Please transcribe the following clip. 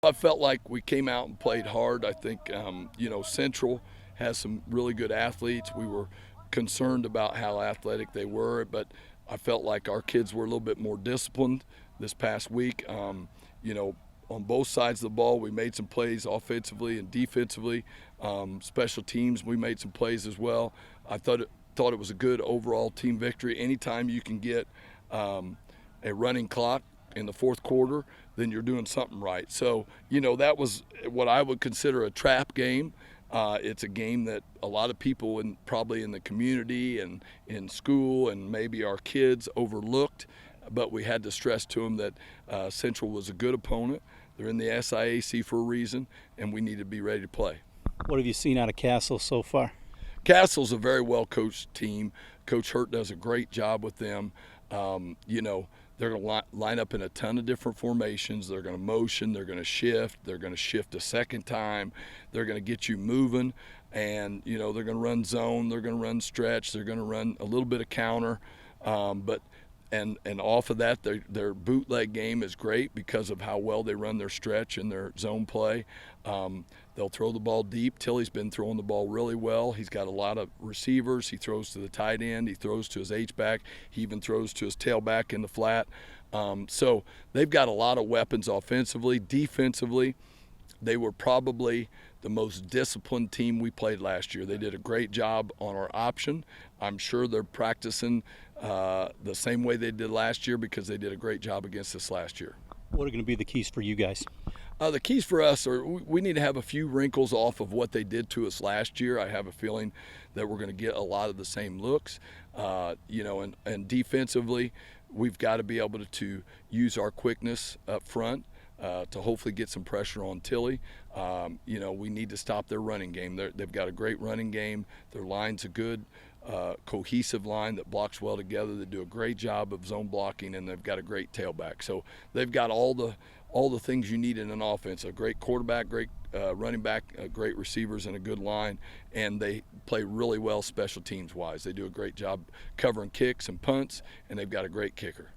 I felt like we came out and played hard. I think, Central has some really good athletes. We were concerned about how athletic they were, but I felt like our kids were a little bit more disciplined this past week. On both sides of the ball, we made some plays offensively and defensively. Special teams, we made some plays as well. I thought it was a good overall team victory. Anytime you can get a running clock in the fourth quarter, then you're doing something right. So, that was what I would consider a trap game. It's a game that a lot of people probably in the community and in school and maybe our kids overlooked, but we had to stress to them that Central was a good opponent. They're in the SIAC for a reason, and we need to be ready to play. What have you seen out of Castle so far? Castle's a very well-coached team. Coach Hurt does a great job with them. They're going to line up in a ton of different formations. They're going to motion. They're going to shift. They're going to shift a second time. They're going to get you moving. And, they're going to run zone. They're going to run stretch. They're going to run a little bit of counter. And off of that, their bootleg game is great because of how well they run their stretch and their zone play. They'll throw the ball deep. Tilly's been throwing the ball really well. He's got a lot of receivers. He throws to the tight end. He throws to his H-back. He even throws to his tailback in the flat. So they've got a lot of weapons offensively. Defensively, they were probably the most disciplined team we played last year. They did a great job on our option. I'm sure they're practicing the same way they did last year because they did a great job against us last year. What are going to be the keys for you guys? The keys for us are we need to have a few wrinkles off of what they did to us last year. I have a feeling that we're going to get a lot of the same looks. And defensively, we've got to be able to use our quickness up front to hopefully get some pressure on Tilly. We need to stop their running game. They've got a great running game. Their line's a good, cohesive line that blocks well together. They do a great job of zone blocking, and they've got a great tailback. So they've got all the things you need in an offense: a great quarterback, great running back, great receivers, and a good line. And they play really well special teams wise. They do a great job covering kicks and punts, and they've got a great kicker.